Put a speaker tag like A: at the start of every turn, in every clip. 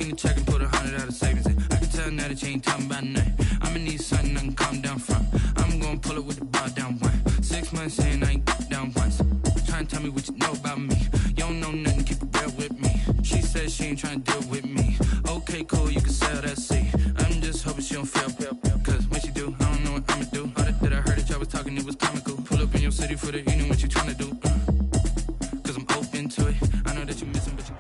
A: in the check and put 100 out of savings in. I can tell now that you ain't talking about nothing. I'ma need something I can calm down from. I'm gonna pull it with the bar down one. 6 months in, I ain't down once. Trying to tell me what you know about me. You don't know nothing, keep it real with me. She said she ain't trying to deal with me. Okay, cool, you can sell that seat. I'm just hoping she don't fail. Cause when she do, I don't know what I'ma do. All that I heard that y'all was talking, it was comical. Pull up in your city for the evening, what you trying to do? Cause I'm open to it. I know that you're missing, but you...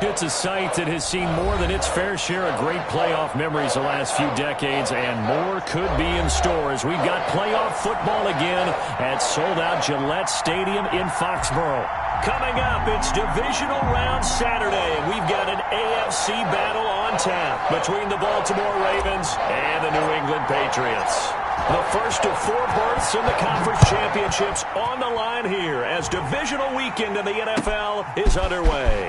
B: It's a site that has seen more than its fair share of great playoff memories the last few decades, and more could be in store as we've got playoff football again at sold-out Gillette Stadium in Foxborough. Coming up, it's divisional round Saturday, and we've got an AFC battle on tap between the Baltimore Ravens and the New England Patriots. The first of 4 berths in the conference championships on the line here as divisional weekend in the NFL is underway.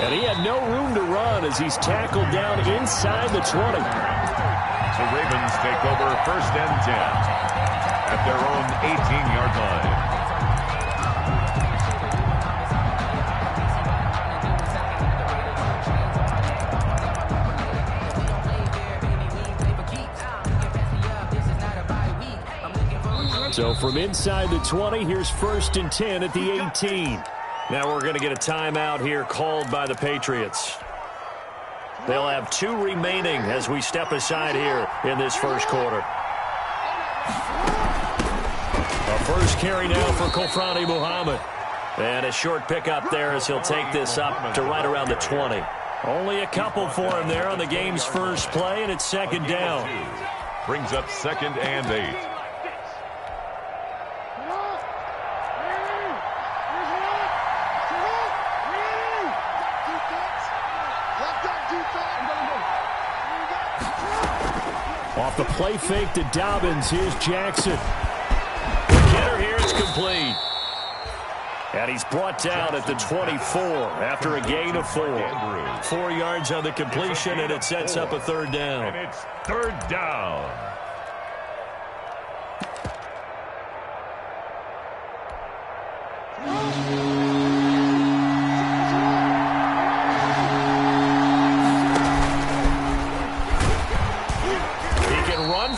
B: And he had no room to run as he's tackled down inside the 20.
C: The Ravens take over 1st and 10 at their own 18-yard line.
B: So from inside the 20, here's 1st and 10 at the 18. Now we're going to get a timeout here called by the Patriots. They'll have 2 remaining as we step aside here in this first quarter. A first carry now for Kofrani Muhammad. And a short pickup there as he'll take this up to right around the 20. Only a couple for him there on the game's first play, and it's 2nd down.
C: Brings up 2nd and 8.
B: Off the play fake to Dobbins. Here's Jackson. The getter here is complete. And he's brought down at the 24 after a gain of 4. 4 yards on the completion, and it sets up a 3rd down.
C: And it's 3rd down.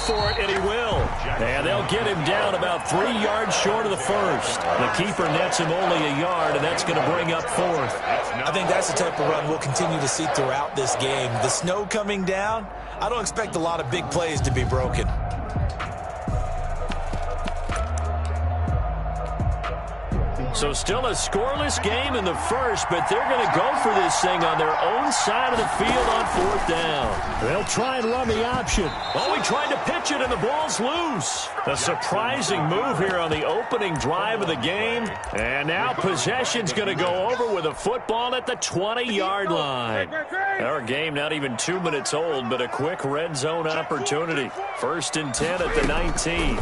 B: For it, and he will. And they'll get him down about 3 yards short of the first. The keeper nets him only a yard, and that's going to bring up 4th.
D: I think that's the type of run we'll continue to see throughout this game. The snow coming down, I don't expect a lot of big plays to be broken.
B: So still a scoreless game in the first, but they're going to go for this thing on their own side of the field on 4th down. They'll try and run the option. Oh, he tried to pitch it, and the ball's loose. A surprising move here on the opening drive of the game. And now possession's going to go over with a football at the 20-yard line. Our game not even 2 minutes old, but a quick red zone opportunity. 1st and 10 at the 19.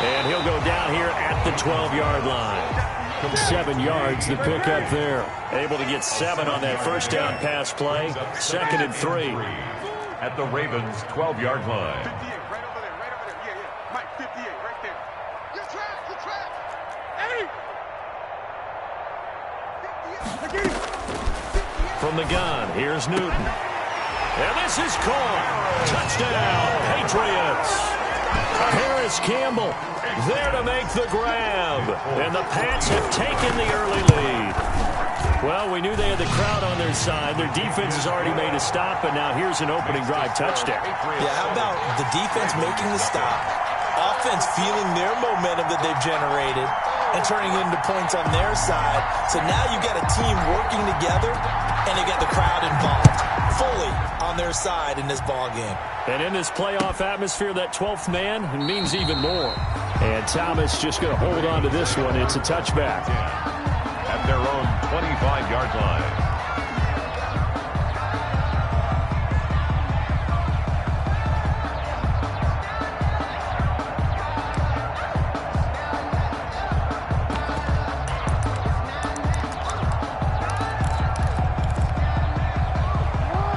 B: And he'll go down here at the 12-yard line. 7 yards, the pickup there. Able to get 7 on that first down pass play. 2nd and 3.
C: At the Ravens' 12-yard line.
E: Mike, 58, right there. You're trapped. Hey!
B: From the gun, here's Newton. And this is caught. Touchdown, Patriots. Harris Campbell there to make the grab. And the Pats have taken the early lead. Well, we knew they had the crowd on their side. Their defense has already made a stop, and now here's an opening drive touchdown.
D: Yeah, how about the defense making the stop, offense feeling their momentum that they've generated, and turning it into points on their side. So now you've got a team working together, and you got the crowd involved fully on their side in this ball game.
B: And in this playoff atmosphere, that 12th man means even more. And Thomas just going to hold on to this one. It's a touchback.
C: At their own 25-yard line.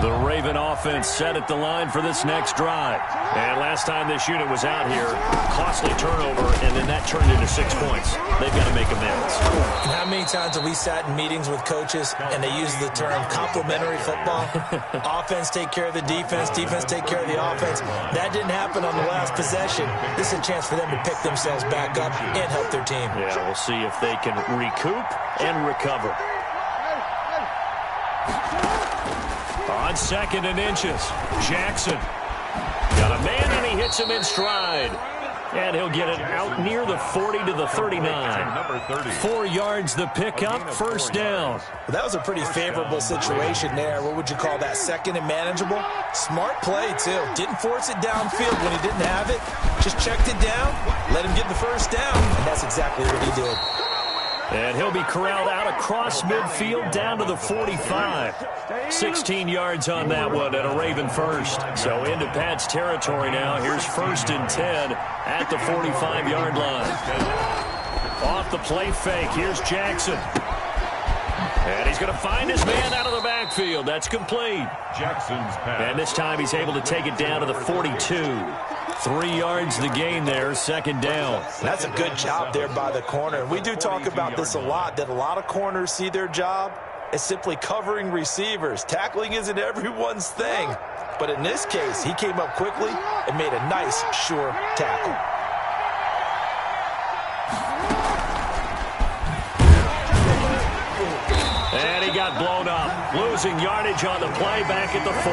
B: The Raven offense set at the line for this next drive. And last time this unit was out here, costly turnover, and then that turned into 6 points. They've got to make amends.
D: And how many times have we sat in meetings with coaches and they use the term complementary football? Offense take care of the defense, defense take care of the offense. That didn't happen on the last possession. This is a chance for them to pick themselves back up and help their team.
B: Yeah, we'll see if they can recoup and recover. On 2nd and inches, Jackson. Got a man, and he hits him in stride. And he'll get it out near the 40 to the 39. 4 yards the pickup, first down.
D: Well, that was a pretty favorable situation there. What would you call that, 2nd and manageable? Smart play, too. Didn't force it downfield when he didn't have it. Just checked it down, let him get the first down, and that's exactly what he did.
B: And he'll be corralled out across midfield down to the 45. 16 yards on that one and a Raven first. So into Pat's territory now. Here's 1st and 10 at the 45-yard line. Off the play fake. Here's Jackson. And he's going to find his man out of the backfield. That's complete.
C: Jackson's pass.
B: And this time he's able to take it down to the 42. 3 yards the gain there, 2nd down.
D: That's a good job there by the corner. We do talk about this a lot, that a lot of corners see their job as simply covering receivers. Tackling isn't everyone's thing. But in this case, he came up quickly and made a nice, sure tackle.
B: And he got blown up. Losing yardage on the play back at the 44.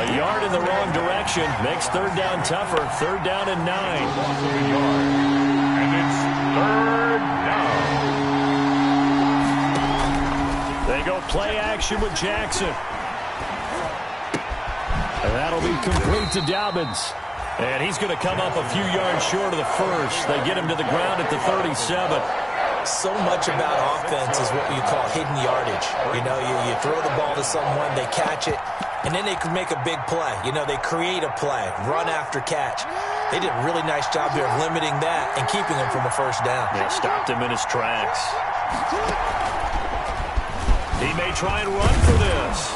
B: A yard in the wrong direction makes 3rd down tougher. 3rd down and 9.
C: And it's 3rd down.
B: They go play action with Jackson. And that'll be complete to Dobbins. And he's going to come up a few yards short of the first. They get him to the ground at the 37.
D: So much about offense is what you call hidden yardage. You know, you throw the ball to someone, they catch it, and then they can make a big play. You know, they create a play, run after catch. They did a really nice job there of limiting that and keeping him from a first down.
B: They stopped him in his tracks. He may try and run for this.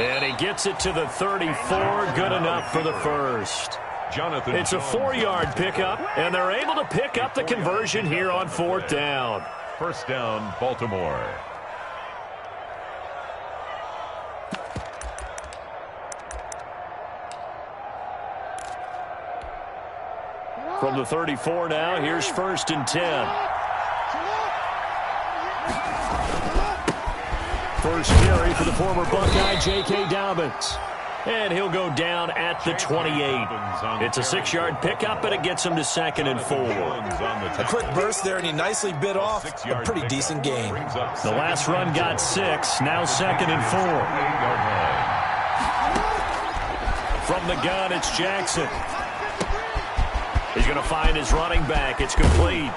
B: And he gets it to the 34, good enough for the first.
C: Jonathan
B: It's a 4-yard pickup, and they're able to pick up the conversion here on 4th down.
C: First down, Baltimore.
B: From the 34 now, here's 1st and 10. First carry for the former Buckeye, J.K. Dobbins. And he'll go down at the 28. It's a 6-yard pickup, and it gets him to 2nd and 4.
D: A quick burst there, and he nicely bit off a pretty decent gain.
B: The last run got 6, now 2nd and 4. From the gun, it's Jackson. He's going to find his running back. It's complete.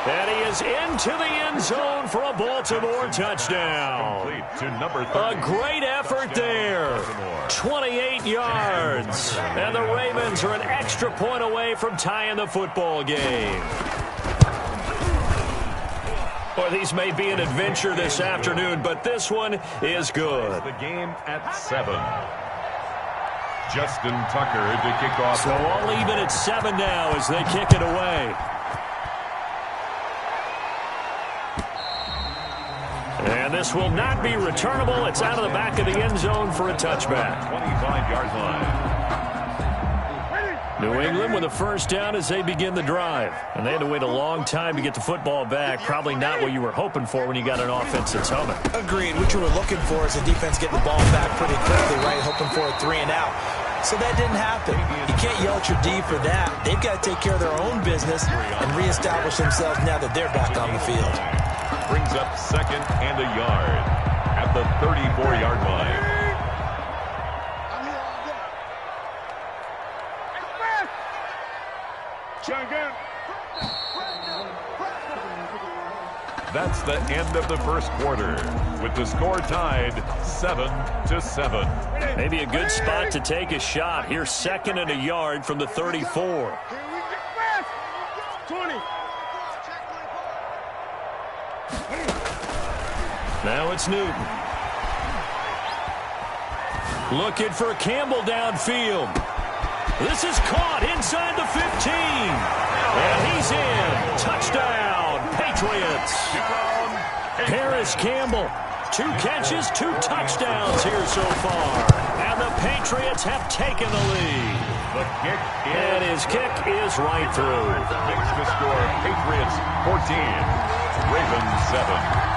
B: And he is into the end zone for a Baltimore touchdown. A great effort there. 28 yards. And the Ravens are an extra point away from tying the football game. Boy, these may be an adventure this afternoon, but this one is good.
C: The game at 7. Justin Tucker to kick off.
B: So all even at 7 now as they kick it away. And this will not be returnable. It's out of the back of the end zone for a touchback.
C: 25-yard line.
B: New England with a first down as they begin the drive. And they had to wait a long time to get the football back. Probably not what you were hoping for when you got an offense that's humming.
D: Agreed. What you were looking for is the defense getting the ball back pretty quickly, right? Hoping for a 3 and out. So that didn't happen. You can't yell at your D for that. They've got to take care of their own business and reestablish themselves now that they're back on the field.
C: Brings up 2nd and a yard at the 34-yard line. That's the end of the first quarter, with the score tied 7-7.
B: Maybe a good spot to take a shot. Here's 2nd and a yard from the 34.
E: 20.
B: Now it's Newton. Looking for Campbell downfield. This is caught inside the 15. And he's in. Touchdown, Patriots. Harris Campbell, 2 catches, 2 touchdowns here so far. And the Patriots have taken the lead.
C: The kick
B: And his kick is right through.
C: makes the score Patriots 14, Ravens 7.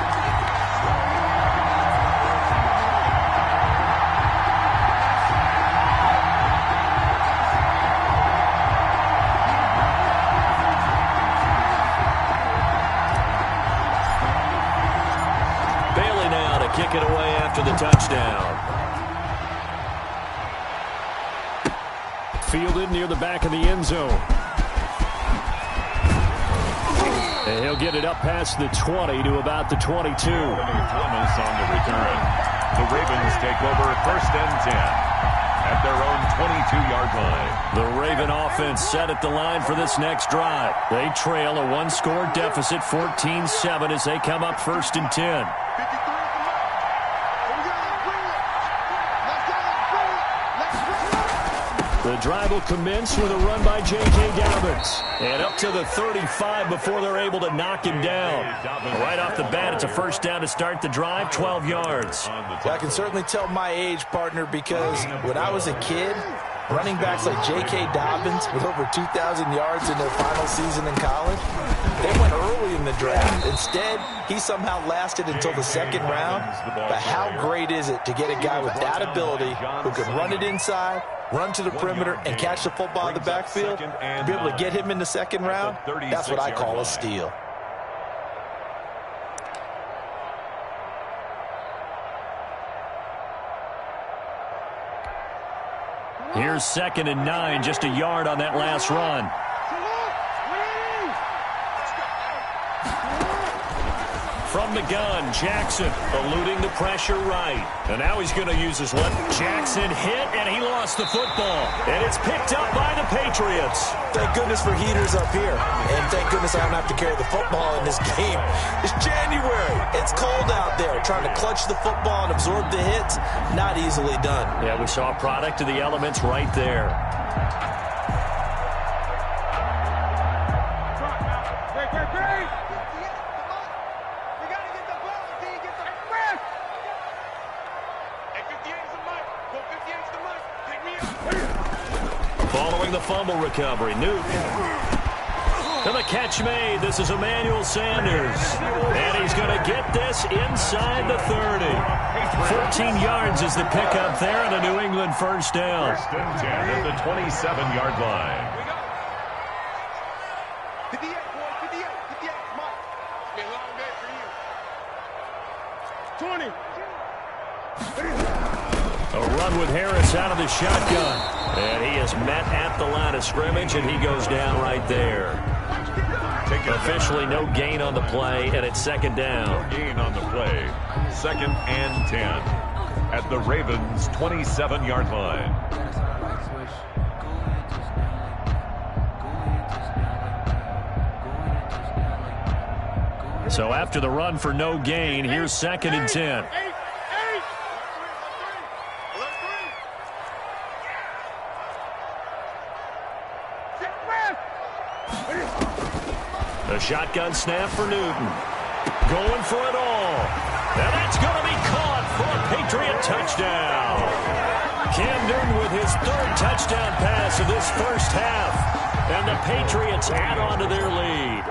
B: Kick it away after the touchdown. Fielded near the back of the end zone. And he'll get it up past the 20 to about the 22.
C: Thomas on the return. The Ravens take over 1st and 10 at their own 22-yard line.
B: The Raven offense set at the line for this next drive. They trail a 1-score deficit, 14-7, as they come up 1st and 10. The drive will commence with a run by J.K. Dobbins. And up to the 35 before they're able to knock him down. Right off the bat, it's a 1st down to start the drive, 12 yards.
D: I can certainly tell my age, partner, because when I was a kid, running backs like J.K. Dobbins with over 2,000 yards in their final season in college, they went early in the draft. Instead, he somehow lasted until the 2nd round. But how great is it to get a guy with that ability who can run it inside, run to the perimeter, and catch the football in the backfield? To be able to get him in the 2nd round, that's what I call a steal.
B: Here's 2nd and 9, just a yard on that last run. From the gun, Jackson eluding the pressure right. And now he's going to use his left. Jackson hit, and he lost the football. And it's picked up by the Patriots.
D: Thank goodness for heaters up here. And thank goodness I don't have to carry the football in this game. It's January. It's cold out there. Trying to clutch the football and absorb the hits, not easily done.
B: Yeah, we saw a product of the elements right there. Following the fumble recovery, Newton. And the catch made. This is Emmanuel Sanders. And he's going to get this inside the 30. 14 yards is the pickup there, and a New England 1st down.
C: 1st and 10 at the 27-yard line.
E: 58, boy, 58, 58, Mike. It's been a long day for you. 20.
B: A run with Harris out of the shotgun. And he is met at the line of scrimmage, and he goes down right there. Officially no gain on the play, and it's 2nd down.
C: No gain on the play. 2nd and 10 at the Ravens' 27-yard line.
B: So after the run for no gain, here's 2nd and 10. A shotgun snap for Newton. Going for it all. And that's going to be caught for a Patriot touchdown. Cam Newton with his 3rd touchdown pass of this 1st half. And the Patriots add on to their lead.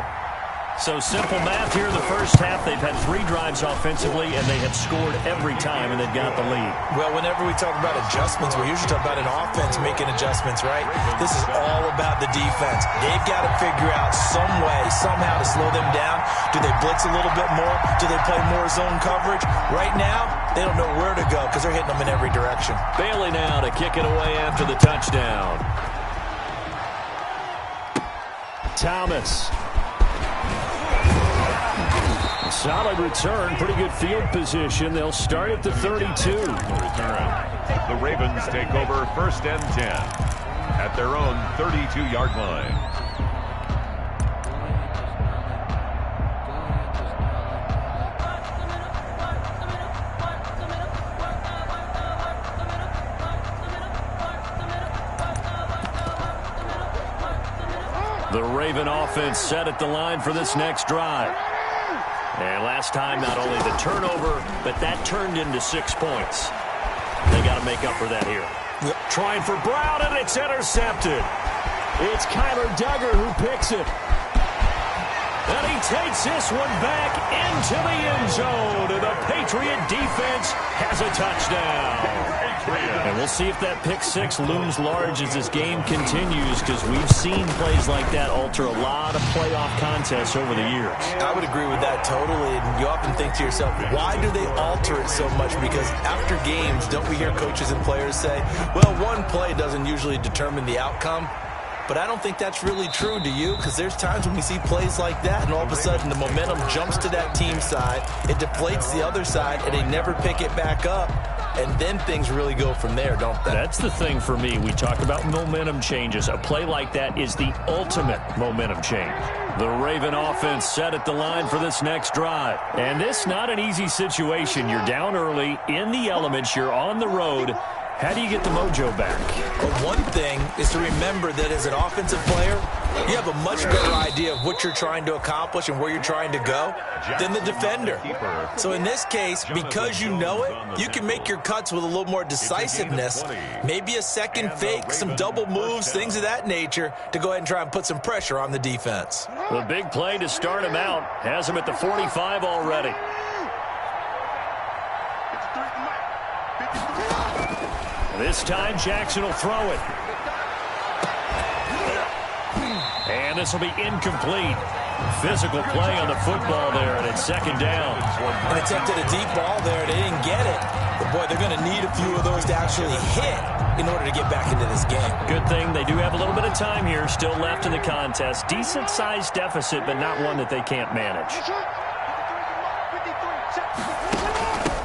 B: So simple math here in the 1st half. They've had 3 drives offensively, and they have scored every time, and they've got the lead.
D: Well, whenever we talk about adjustments, we usually talk about an offense making adjustments, right? This is all about the defense. They've got to figure out some way, somehow to slow them down. Do they blitz a little bit more? Do they play more zone coverage? Right now, they don't know where to go because they're hitting them in every direction.
B: Bailey now to kick it away after the touchdown. Thomas. Solid return, pretty good field position. They'll start at the 32.
C: The Ravens take over 1st and 10 at their own 32-yard line.
B: The Raven offense set at the line for this next drive. And last time, not only the turnover, but that turned into 6 points. They got to make up for that here.
D: Yep.
B: Trying for Brown, and it's intercepted. It's Kyler Duggar who picks it. And he takes this one back into the end zone. And the Patriot defense has a touchdown. And we'll see if that pick six looms large as this game continues, because we've seen plays like that alter a lot of playoff contests over the years.
D: I would agree with that totally. And you often think to yourself, why do they alter it so much? Because after games, don't we hear coaches and players say, well, one play doesn't usually determine the outcome? But I don't think that's really true, do you? Because there's times when we see plays like that, and all of a sudden the momentum jumps to that team side, it deflates the other side, and they never pick it back up. And then things really go from there, don't they?
B: That's the thing for me. We talk about momentum changes. A play like that is the ultimate momentum change. The Raven offense set at the line for this next drive. And this not an easy situation. You're down early, in the elements, you're on the road. How do you get the mojo back?
D: Well, one thing is to remember that as an offensive player, you have a much better idea of what you're trying to accomplish and where you're trying to go than the defender. So in this case, because you know it, you can make your cuts with a little more decisiveness, maybe a second fake, some double moves, things of that nature, to go ahead and try and put some pressure on the defense.
B: The big play to start him out has him at the 45 already. This time, Jackson will throw it. And this will be incomplete. Physical play on the football there, and it's second down.
D: And attempted a deep ball there. They didn't get it. But, boy, they're going to need a few of those to actually hit in order to get back into this game.
B: Good thing they do have a little bit of time here still left in the contest. Decent-sized deficit, but not one that they can't manage.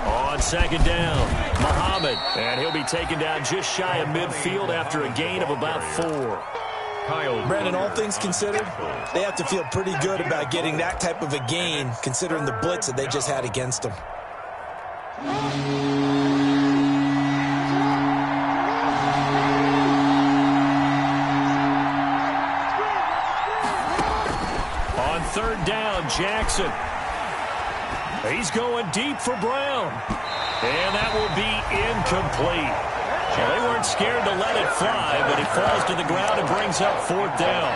B: On second down, Muhammad, and he'll be taken down just shy of midfield after a gain of about 4.
D: Brandon, all things considered, they have to feel pretty good about getting that type of a gain, considering the blitz that they just had against them.
B: On third down, Jackson. He's going deep for Brown. And that will be incomplete. Well, they weren't scared to let it fly, but he falls to the ground and brings up fourth down.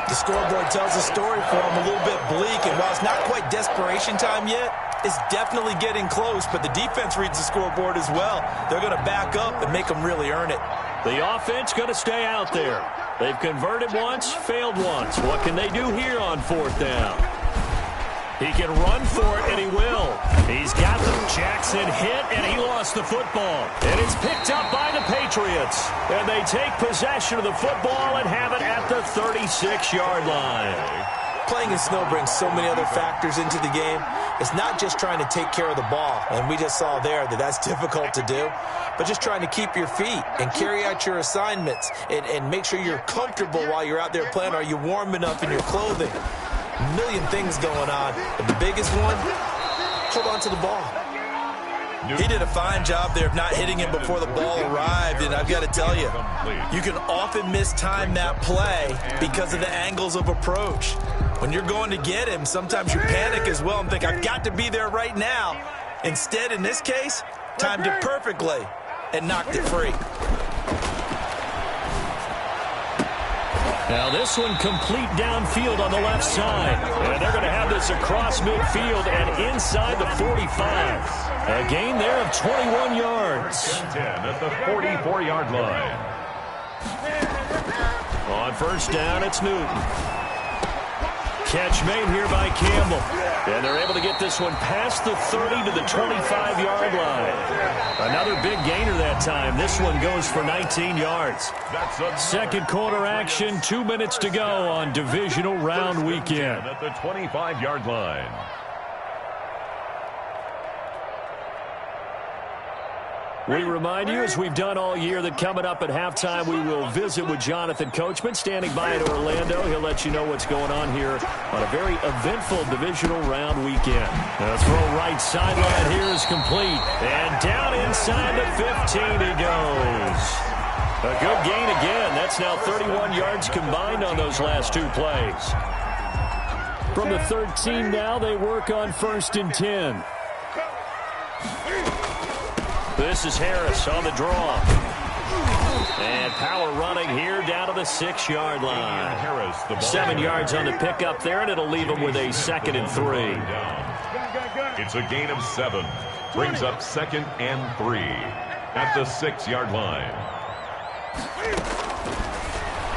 D: The scoreboard tells a story for him, a little bit bleak, and while it's not quite desperation time yet, it's definitely getting close, but the defense reads the scoreboard as well. They're going to back up and make them really earn it.
B: The offense going to stay out there. They've converted once, failed once. What can they do here on fourth down? He can run for it, and he will. He's got the Jackson hit, and he lost the football. And it's picked up by the Patriots. And they take possession of the football and have it at the 36-yard line.
D: Playing in snow brings so many other factors into the game. It's not just trying to take care of the ball, and we just saw there that that's difficult to do, but just trying to keep your feet and carry out your assignments and make sure you're comfortable while you're out there playing. Are you warm enough in your clothing? A million things going on, but the biggest one, hold on to the ball. He did a fine job there of not hitting him before the ball arrived, and I've got to tell you, you can often mistime that play because of the angles of approach. When you're going to get him, sometimes you panic as well and think, I've got to be there right now. Instead, in this case, timed it perfectly and knocked it free.
B: Now this one complete downfield on the left side. And they're going to have this across midfield and inside the 45. A gain there of 21 yards.
C: 10 at the 44-yard line.
B: On first down, it's Newton. Catch made here by Campbell. And they're able to get this one past the 30 to the 25-yard line. Another big gainer that time. This one goes for 19 yards. Second quarter action, 2 minutes to go on divisional round weekend.
C: At the 25-yard line.
B: We remind you, as we've done all year, that coming up at halftime, we will visit with Jonathan Coachman, standing by in Orlando. He'll let you know what's going on here on a very eventful divisional round weekend. The throw right sideline here is complete. And down inside the 15 he goes. A good gain again. That's now 31 yards combined on those last 2 plays. From the 13 now, they work on 1st and 10. This is Harris on the draw. And power running here down to the 6-yard line.
C: Harris,
B: 7 yards on the pickup there, and it'll leave them with a 2nd and 3.
C: It's a gain of 7. Brings up 2nd and 3 at the 6-yard line.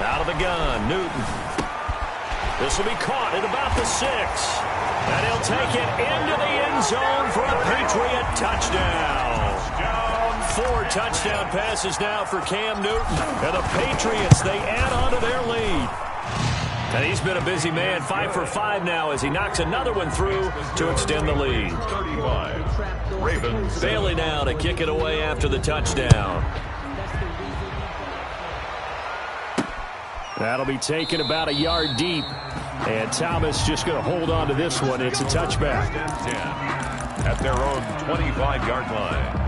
B: Out of the gun, Newton. This will be caught at about the 6. And he'll take it into the end zone for a Patriot touchdown. 4 touchdown passes now for Cam Newton. And the Patriots, they add on to their lead. And he's been a busy man, 5 for 5 now as he knocks another one through to extend the lead.
C: 35. Ravens.
B: Bailey now to kick it away after the touchdown. That'll be taken about a yard deep. And Thomas just going to hold on to this one. It's a touchback.
C: 10 at their own 25-yard line.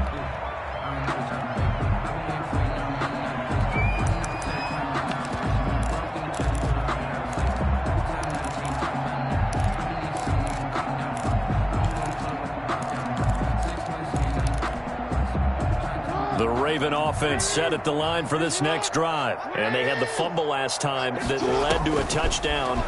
B: The Raven offense set at the line for this next drive. And they had the fumble last time that led to a touchdown.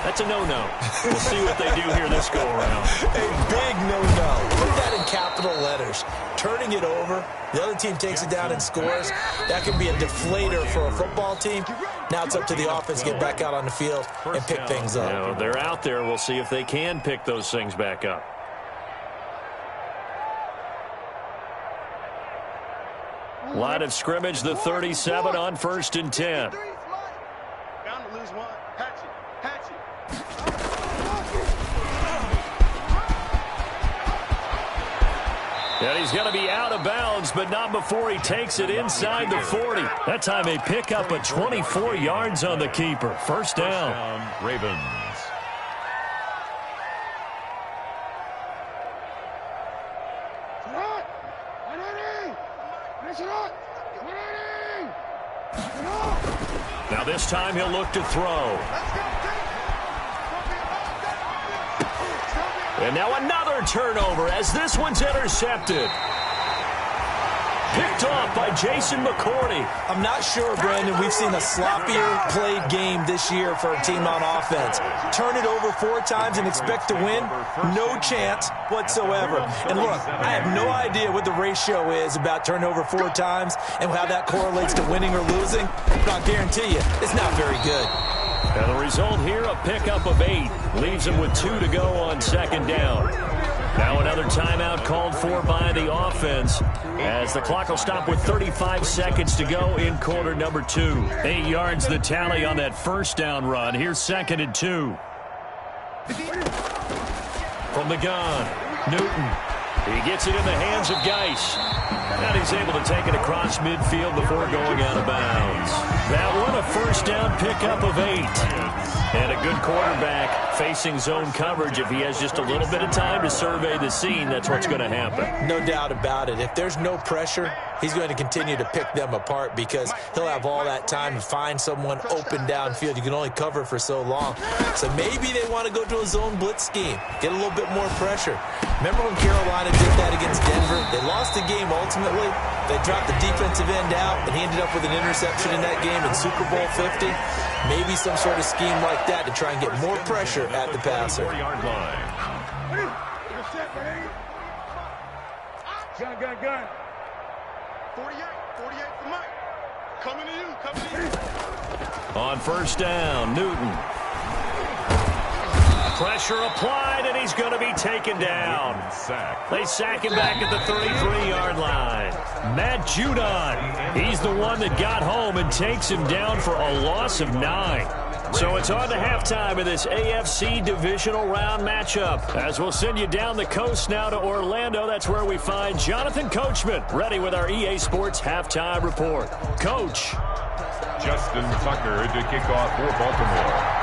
B: That's a no-no. We'll see what they do here this go-around.
D: A big no-no. Put that in capital letters. Turning it over, the other team takes it down and scores. That could be a deflator for a football team. Now it's up to the offense to get back out on the field and pick things up.
B: You know, they're out there. We'll see if they can pick those things back up. Line of scrimmage, the 37 on 1st and 10.
E: Bound to lose one. Hatchet.
B: And he's going to be out of bounds, but not before he takes it inside the 40. That time they pick up a 24 yards on the keeper. First down.
C: Ravens.
B: Now this time he'll look to throw. And now another turnover as this one's intercepted. Picked off by Jason McCourty.
D: I'm not sure, Brandon, we've seen a sloppier played game this year for a team on offense. Turn it over 4 times and expect to win? No chance whatsoever. And look, I have no idea what the ratio is about turning over 4 times and how that correlates to winning or losing, but I'll guarantee you, it's not very good.
B: And the result here, a pickup of 8. Leaves him with 2 to go on 2nd down. Now another timeout called for by the offense as the clock will stop with 35 seconds to go in quarter number 2. 8 yards the tally on that first down run. Here's 2nd and 2. From the gun, Newton. He gets it in the hands of Geis. And he's able to take it across midfield before going out of bounds. That one a first down pickup of 8. And a good quarterback facing zone coverage. If he has just a little bit of time to survey the scene, that's what's going to happen.
D: No doubt about it. If there's no pressure, he's going to continue to pick them apart because he'll have all that time to find someone open downfield. You can only cover for so long. So maybe they want to go to a zone blitz scheme, get a little bit more pressure. Remember when Carolina did that against Denver? They lost the game ultimately. They dropped the defensive end out, and he ended up with an interception in that game in Super Bowl 50. Maybe some sort of scheme like that to try and get more pressure at the passer.
C: 4-yard line.
E: Gun. 48 for Mike. Coming to you.
B: On first down, Newton. Pressure applied, and he's going to be taken down. They sack him back at the 33-yard line. Matt Judon, he's the one that got home and takes him down for a loss of 9. So it's on to halftime of this AFC divisional round matchup. As we'll send you down the coast now to Orlando, that's where we find Jonathan Coachman, ready with our EA Sports halftime report. Coach.
C: Justin Tucker to kick off for Baltimore.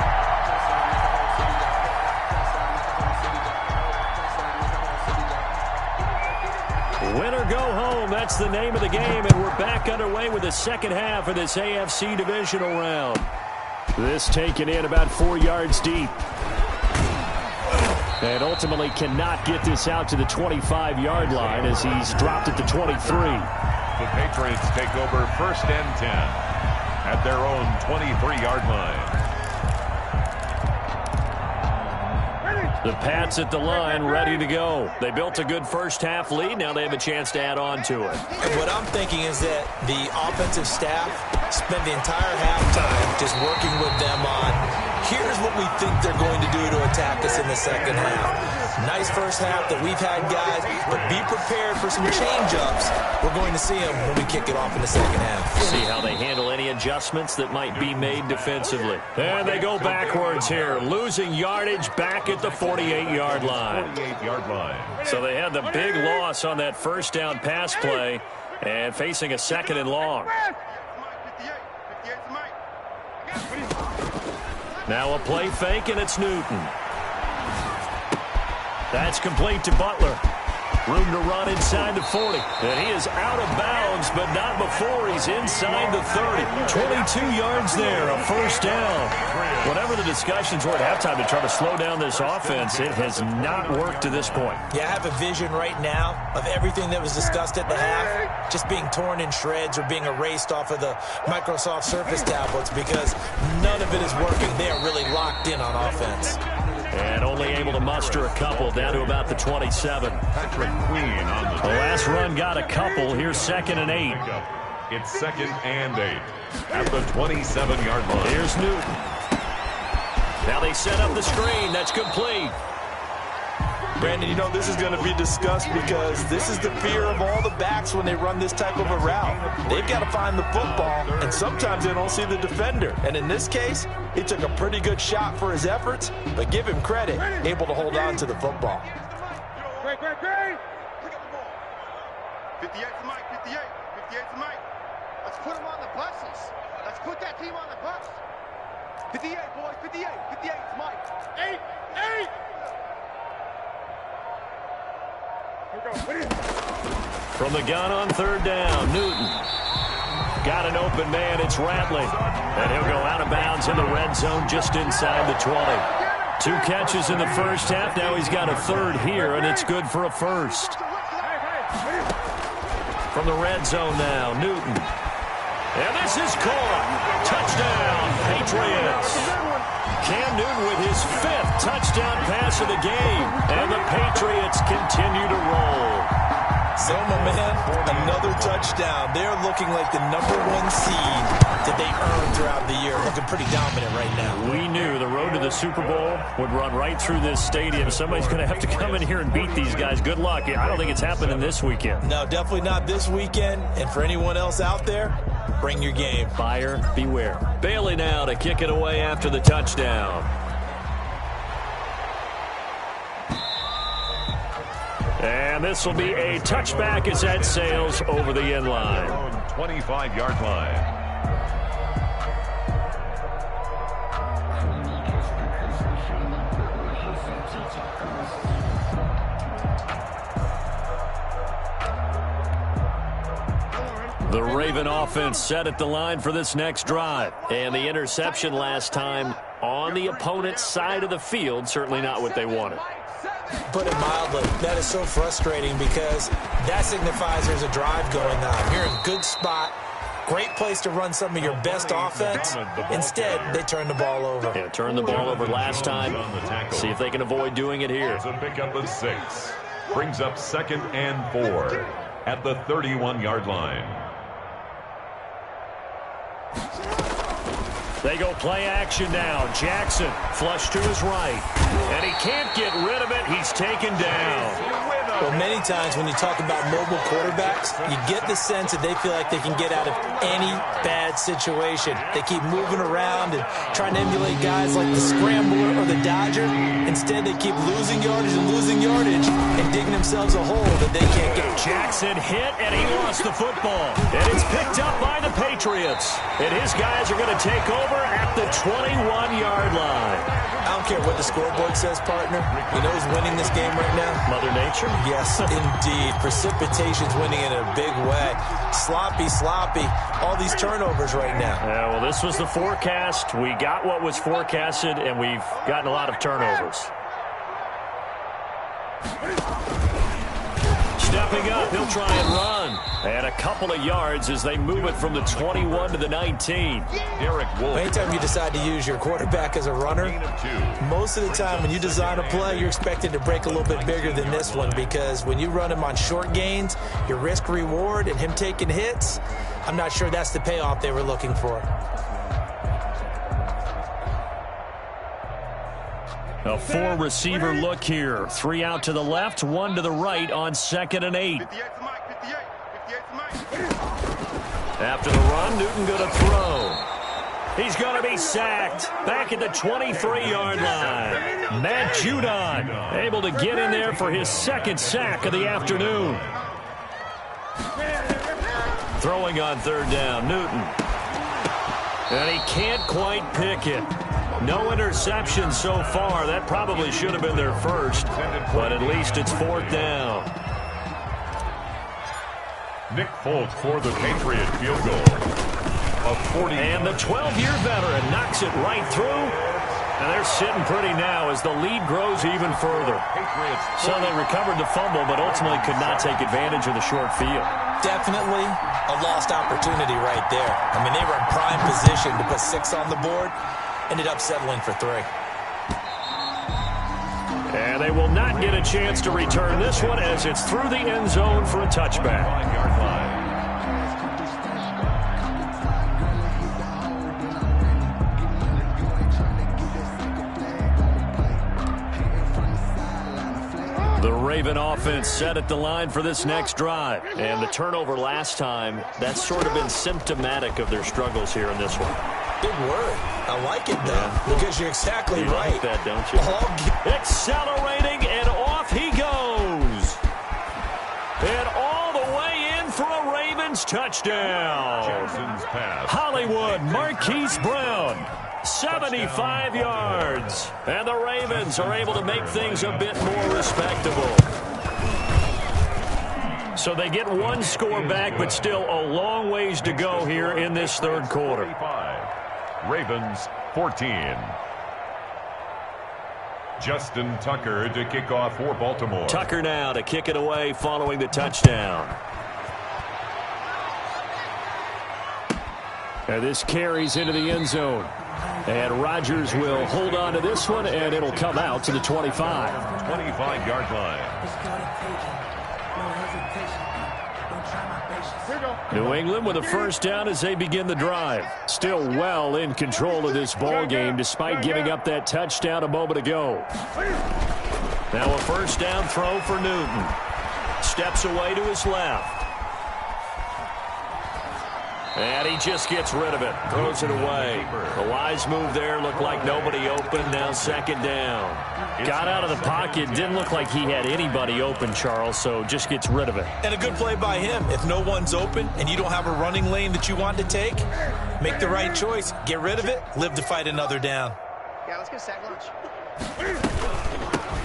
B: Winner go home. That's the name of the game, and we're back underway with the second half of this AFC divisional round. This taken in about 4 yards deep. And ultimately cannot get this out to the 25-yard line as he's dropped it to 23.
C: The Patriots take over 1st and 10 at their own 23-yard line.
B: The Pats at the line, ready to go. They built a good first-half lead. Now they have a chance to add on to it.
D: And what I'm thinking is that the offensive staff spent the entire halftime just working with them on, here's what we think they're going to do to attack us in the second half. Nice first half that we've had, guys, but be prepared for some change-ups. We're going to see them when we kick it off in the second half.
B: See how they handle any adjustments that might be made defensively. And they go backwards here, losing yardage back at the 48-yard line.
C: 48-yard line.
B: So they had the big loss on that first down pass play and facing a 2nd and long. Now a play fake, and it's Newton. That's complete to Butler. Room to run inside the 40. And he is out of bounds, but not before he's inside the 30. 22 yards there, a first down. Whatever the discussions were at halftime to try to slow down this offense, it has not worked to this point.
D: Yeah, I have a vision right now of everything that was discussed at the half just being torn in shreds or being erased off of the Microsoft Surface tablets because none of it is working. They are really locked in on offense.
B: And only able to muster a couple down to about the 27.
C: Patrick Queen on
B: The last run got a couple. Here's 2nd and 8.
C: It's 2nd and 8 at the 27-yard line.
B: Here's Newton. Now they set up the screen. That's complete.
D: Brandon, you know this is going to be discussed because this is the fear of all the backs when they run this type of a route. They've got to find the football, and sometimes they don't see the defender. And in this case, he took a pretty good shot for his efforts, but give him credit, able to hold on to the football.
E: Great. Pick up the ball. 58 to Mike, 58 to Mike. Let's put him on the buses. Let's put that team on the bus. 58, boys, 58 to Mike. 8.
B: From the gun on 3rd down, Newton. Got an open man, it's Ratley. And he'll go out of bounds in the red zone just inside the 20. 2 catches in the first half, now he's got a 3rd here, and it's good for a first. From the red zone now, Newton. And this is caught. Touchdown, Patriots. Cam Newton with his 5th touchdown pass of the game. And the Patriots continue to roll.
D: So, my man, another touchdown. They're looking like the #1 seed that they earned throughout the year. Looking pretty dominant right now.
B: We knew the road to the Super Bowl would run right through this stadium. Somebody's going to have to come in here and beat these guys. Good luck. I don't think it's happening this weekend.
D: No, definitely not this weekend. And for anyone else out there, bring your game.
B: Buyer beware. Bailey now to kick it away after the touchdown. And this will be a touchback as that sails over the end line.
C: 25-yard line.
B: The Raven offense set at the line for this next drive. And the interception last time on the opponent's side of the field, certainly not what they wanted.
D: Put it mildly, that is so frustrating because that signifies there's a drive going on. You're in a good spot, great place to run some of your best offense. Instead, they turn the ball over.
B: Yeah, turned the ball over last time. See if they can avoid doing it here.
C: It's a pickup of 6. Brings up 2nd and 4 at the 31-yard line.
B: They go play action now. Jackson flush to his right. And he can't get rid of it. He's taken down.
D: Well, many times when you talk about mobile quarterbacks, you get the sense that they feel like they can get out of any bad situation. They keep moving around and trying to emulate guys like the Scrambler or the Dodger. Instead, they keep losing yardage and digging themselves a hole that they can't get.
B: Jackson hit, and he lost the football. And it's picked up by the Patriots. And his guys are going to take over at the 21-yard line.
D: I'm don't care what the scoreboard says, partner. You know who's winning this game right now?
B: Mother Nature?
D: Yes, indeed. Precipitation's winning in a big way. Sloppy. All these turnovers right now.
B: Yeah, well, this was the forecast. We got what was forecasted, and we've gotten a lot of turnovers. Stepping up, he'll try and run. And a couple of yards as they move it from the 21 to the 19.
C: Derek Wolfe.
D: Anytime you decide to use your quarterback as a runner, most of the time when you design a play, you're expected to break a little bit bigger than this one, because when you run him on short gains, your risk-reward and him taking hits, I'm not sure that's the payoff they were looking for.
B: A four-receiver look here. 3 out to the left, 1 to the right on 2nd and 8.
E: 58 to Mike, 58 to Mike.
B: After the run, Newton going to throw. He's going to be sacked back at the 23-yard line. Matt Judon able to get in there for his 2nd sack of the afternoon. Throwing on 3rd down, Newton. And he can't quite pick it. No interception so far. That probably should have been their first, but at least it's 4th down.
C: Nick Folk for the Patriot field goal. A 40.
B: And the 12-year veteran knocks it right through. And they're sitting pretty now as the lead grows even further. So they recovered the fumble, but ultimately could not take advantage of the short field.
D: Definitely a lost opportunity right there. I mean, they were in prime position to put 6 on the board. Ended up settling for 3.
B: And they will not get a chance to return this one as it's through the end zone for a touchback.
C: 5-yard line.
B: The Raven offense set at the line for this next drive. And the turnover last time, that's sort of been symptomatic of their struggles here in this one.
D: Big word. I like it, though, because you're exactly
B: you
D: right.
B: Like that, don't you? Accelerating, and off he goes. And all the way in for a Ravens touchdown.
C: Jackson's pass.
B: Hollywood Marquise Brown, 75 yards. And the Ravens are able to make things a bit more respectable. So they get 1 score back, but still a long ways to go here in this 3rd quarter.
C: 45. Ravens 14. Justin Tucker to kick off for Baltimore.
B: Tucker now to kick it away following the touchdown. And this carries into the end zone. And Rodgers will hold on to this one, and it'll come out to the 25.
C: 25-yard line.
B: New England with a 1st down as they begin the drive. Still well in control of this ball game despite giving up that touchdown a moment ago. Now a 1st down throw for Newton. Steps away to his left. And he just gets rid of it. Throws it away. A wise move there. Looked like nobody open. Now 2nd down. Got out of the pocket. Didn't look like he had anybody open, Charles, so just gets rid of it.
D: And a good play by him. If no one's open and you don't have a running lane that you want to take, make the right choice. Get rid of it. Live to fight another down.
E: Yeah, let's get sack lunch.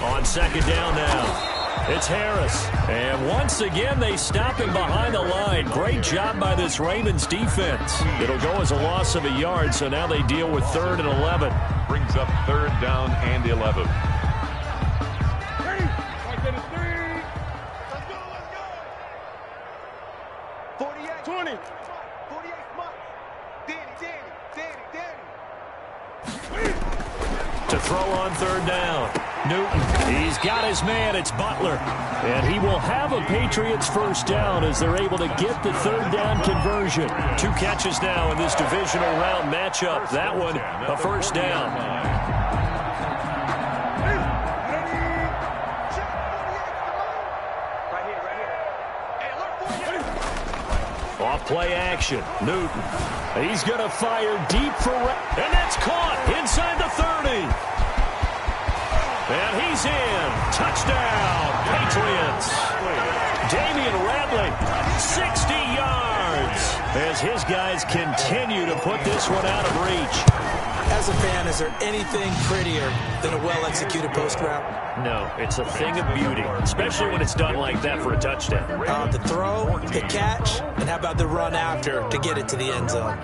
B: On 2nd down now. It's Harris. And once again, they stop him behind the line. Great job by this Ravens defense. It'll go as a loss of a yard, so now they deal with 3rd and 11.
C: Brings up 3rd down and 11.
E: Let's go. 48. 20. 48 Mike. Danny.
B: To throw on 3rd down. Newton, he's got his man. It's Butler. And he will have a Patriots 1st down as they're able to get the 3rd down conversion. 2 catches now in this divisional round matchup. That one, a 1st down. Off play action. Newton. He's going to fire deep for... And that's caught inside the 30. And he's in. Touchdown, Patriots. Damian Ratley, 60 yards. As his guys continue to put this one out of reach.
D: As As a fan, is there anything prettier than a well-executed post route?
B: No, it's a thing of beauty, especially when it's done like that for a touchdown.
D: The throw, the catch, and how about the run after to get it to the end zone?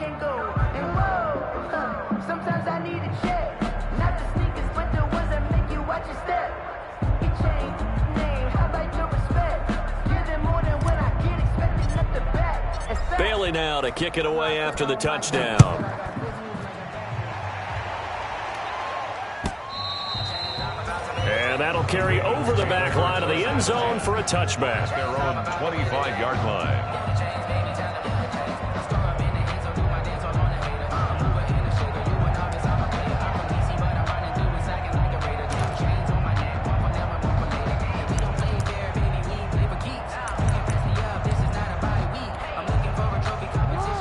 F: Sometimes I need a check, not the sneakers, but the ones that make you watch your step. He changed name, how about your respect? Give them more than what I get, expecting at the back.
B: Bailey now to kick it away after the touchdown. And that'll carry over the back line of the end zone for a touchback.
C: Their own 25-yard line.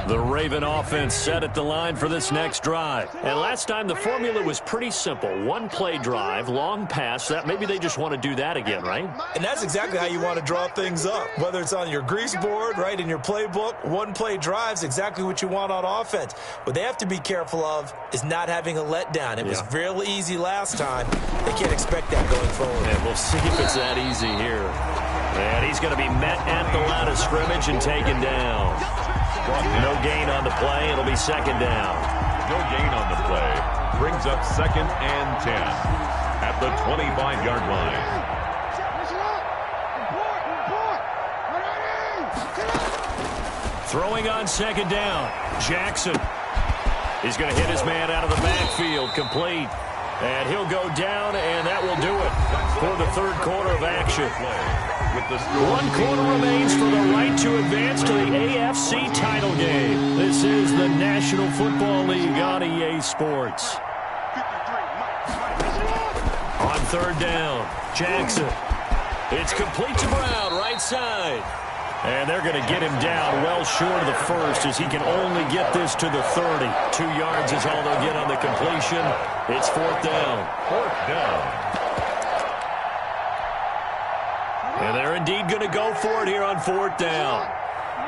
B: The Raven offense set at the line for this next drive. And last time the formula was pretty simple. One play drive, long pass. That maybe they just want to do that again, right?
D: And that's exactly how you want to draw things up. Whether it's on your grease board, right, in your playbook, one play drive is exactly what you want on offense. What they have to be careful of is not having a letdown. It was real easy last time. They can't expect that going forward.
B: And we'll see if it's that easy here. And he's going to be met at the line of scrimmage and taken down. No gain on the play. It'll be second down.
C: No gain on the play. Brings up 2nd and 10 at the 25-yard line.
B: Throwing on second down. Jackson. He's going to hit his man out of the backfield. Complete. And he'll go down, and that will do it for the third quarter of action. One quarter remains for the right to advance to the AFC title game. This is the National Football League on EA Sports. On third down, Jackson. It's complete to Brown, right side. And they're going to get him down well short of the first as he can only get this to the 30. 2 yards is all they'll get on the completion. It's fourth down.
C: Fourth down.
B: And they're indeed going to go for it here on fourth down.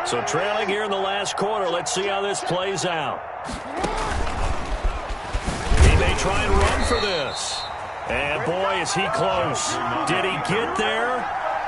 B: So trailing here in the last quarter. Let's see how this plays out. He may try and run for this. And boy, is he close. Did he get there?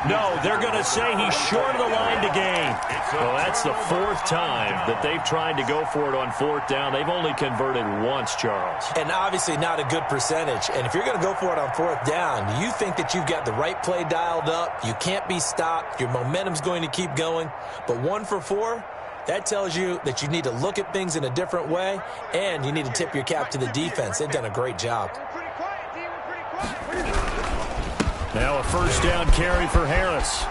B: No, they're going to say he's short of the line to gain. Well, that's the fourth time that they've tried to go for it on fourth down. They've only converted once, Charles.
D: And obviously not a good percentage. And if you're going to go for it on fourth down, you think that you've got the right play dialed up. You can't be stopped. Your momentum's going to keep going. But 1 for 4, that tells you that you need to look at things in a different way, and you need to tip your cap to the defense. They've done a great job.
B: Now a first down carry for Harris.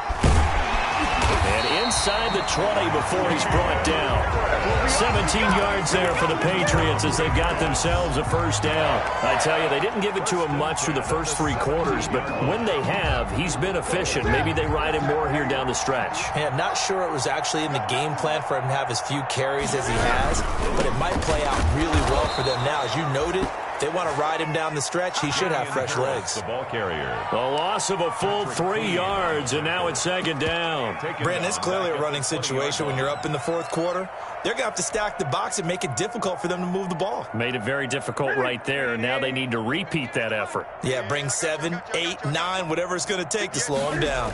B: And inside the 20 before he's brought down. 17 yards there for the Patriots as they've got themselves a first down. I tell you, they didn't give it to him much through the first 3 quarters, but when they have, he's been efficient. Maybe they ride him more here down the stretch.
D: Hey, I'm not sure it was actually in the game plan for him to have as few carries as he has, but it might play out really well for them now. As you noted, they want to ride him down the stretch. He should have fresh legs.
C: The ball carrier.
B: A loss of a full 3 yards, and now it's second down.
D: Brandon, it's clearly a running situation when you're up in the fourth quarter. They're going to have to stack the box and make it difficult for them to move the ball.
B: Made it very difficult right there, and now they need to repeat that effort.
D: Yeah, bring 7, 8, 9, whatever it's going to take to slow him down.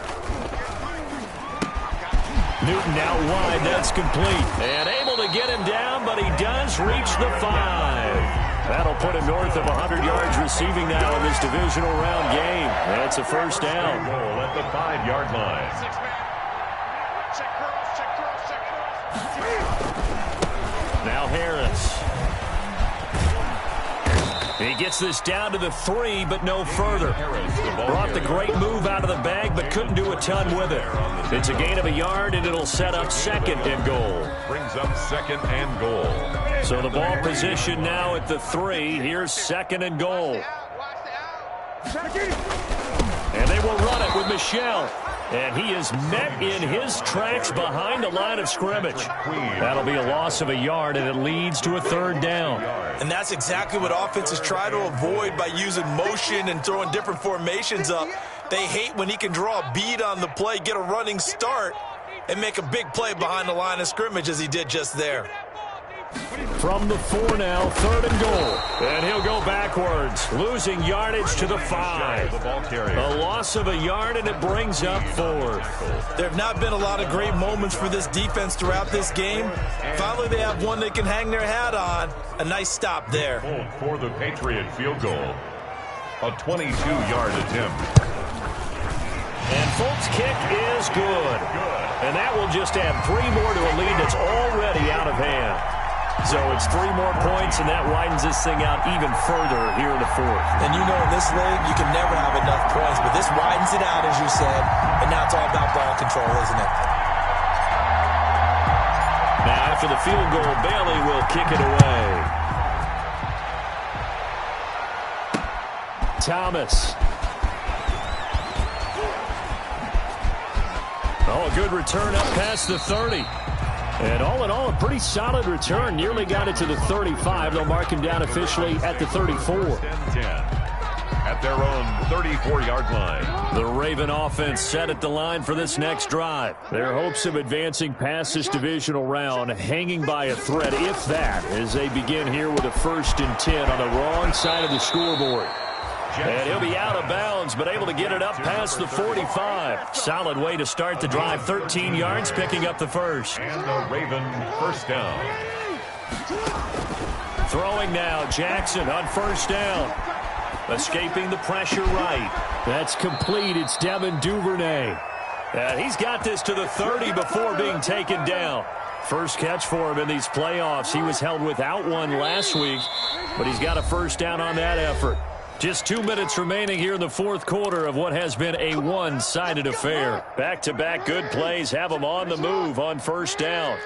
B: Newton out wide. That's complete. And able to get him down, but he does reach the 5. That'll put him north of 100 yards receiving now in this divisional round game. That's a first down.
C: Goal at the 5-yard line.
B: Now Harris. He gets this down to the 3, but no further. Brought the great move out of the bag, but couldn't do a ton with it. It's a gain of a yard, and it'll set up second and goal.
C: Brings up 2nd and goal.
B: So the ball position now at the 3. Here's second and goal. And they will run it with Michel. And he is met in his tracks behind the line of scrimmage. That'll be a loss of a yard, and it leads to a third down.
D: And that's exactly what offenses try to avoid by using motion and throwing different formations up. They hate when he can draw a bead on the play, get a running start, and make a big play behind the line of scrimmage as he did just there.
B: From the 4 now, 3rd and goal. And he'll go backwards, losing yardage to the 5. A loss of a yard, and it brings up 4th.
D: There have not been a lot of great moments for this defense throughout this game. Finally, they have one they can hang their hat on. A nice stop there.
C: For the Patriot field goal. A 22-yard attempt.
B: And Folk's kick is good. And that will just add 3 more to a lead that's already out of hand. So it's 3 more points, and that widens this thing out even further here in the 4th.
D: And you know in this league, you can never have enough points, but this widens it out, as you said, and now it's all about ball control, isn't it?
B: Now after the field goal, Bailey will kick it away. Thomas. Oh, a good return up past the 30. And all in all, a pretty solid return. Nearly got it to the 35. They'll mark him down officially at the 34.
C: At their own 34-yard line.
B: The Raven offense set at the line for this next drive. Their hopes of advancing past this divisional round hanging by a thread, if that, as they begin here with a 1st and 10 on the wrong side of the scoreboard. And he'll be out of bounds, but able to get it up past the 45. Solid way to start the drive. 13 yards, picking up the 1st.
C: And the Raven 1st down.
B: Throwing now, Jackson on 1st down. Escaping the pressure right. That's complete. It's Devin Duvernay. And he's got this to the 30 before being taken down. First catch for him in these playoffs. He was held without one last week, but he's got a 1st down on that effort. Just 2 minutes remaining here in the 4th quarter of what has been a one-sided affair. Back-to-back good plays have them on the move on 1st down.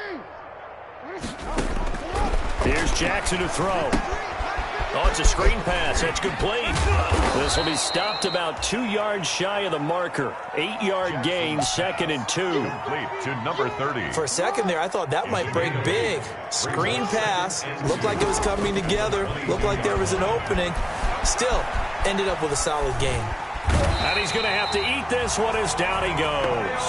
B: Here's Jackson to throw. Oh, it's a screen pass. That's complete. This will be stopped about 2 yards shy of the marker. 8-yard gain, 2nd and 2.
C: Complete to number 30.
D: For a second there, I thought that might break big. Screen pass. Looked like it was coming together. Looked like there was an opening. Still, ended up with a solid game.
B: And he's going to have to eat this one as down he goes.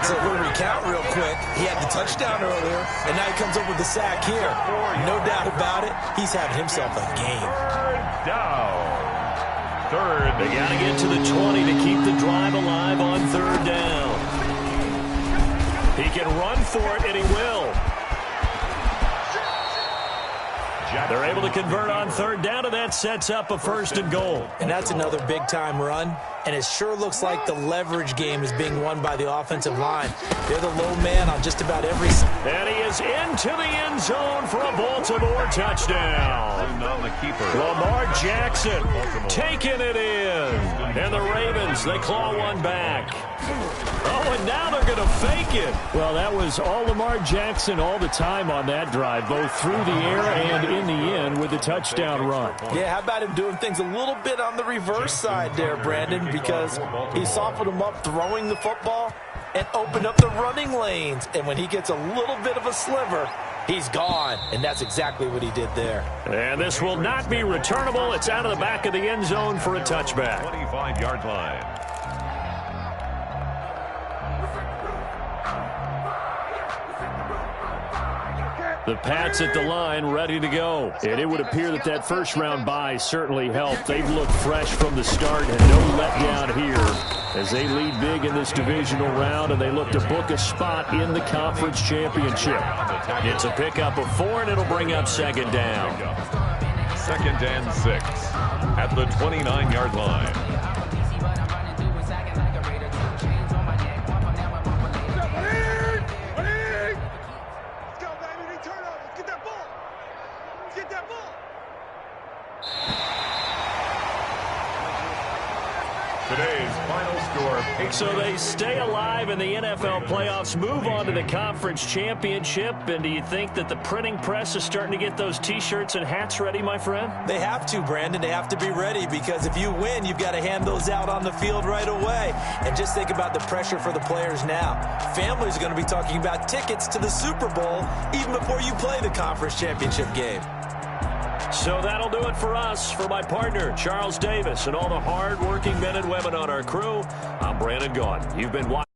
D: So we'll recount real quick. He had the touchdown earlier, and now he comes up with the sack here. No doubt about it, he's having himself a game.
C: Down. 3rd.
B: They got to get to the 20 to keep the drive alive on 3rd down. He can run for it, and he will. They're able to convert on 3rd down, and that sets up a 1st and goal.
D: And that's another big-time run, and it sure looks like the leverage game is being won by the offensive line. They're the low man on just about every...
B: And he is into the end zone for a Baltimore touchdown.
C: On the keeper.
B: Lamar Jackson taking it in. And the Ravens, they claw one back. Oh, and now they're going to fake it. Well, that was all Lamar Jackson all the time on that drive, both through the air and in the end with the touchdown run.
D: Yeah, how about him doing things a little bit on the reverse side there, Brandon, because he softened him up throwing the football and opened up the running lanes. And when he gets a little bit of a sliver, he's gone. And that's exactly what he did there.
B: And this will not be returnable. It's out of the back of the end zone for a touchback.
C: 25-yard line.
B: The Pats at the line, ready to go. And it would appear that that first-round bye certainly helped. They've looked fresh from the start and no letdown here as they lead big in this divisional round, and they look to book a spot in the conference championship. It's a pickup of 4, and it'll bring up 2nd down.
C: 2nd and 6 at the 29-yard line. Today's final score.
B: So they stay alive in the NFL playoffs, move on to the conference championship. And do you think that the printing press is starting to get those T-shirts and hats ready, my friend?
D: They have to, Brandon. They have to be ready because if you win, you've got to hand those out on the field right away. And just think about the pressure for the players now. Families are going to be talking about tickets to the Super Bowl even before you play the conference championship game.
B: So that'll do it for us. For my partner, Charles Davis, and all the hard-working men and women on our crew, I'm Brandon Gaudin. You've been watching.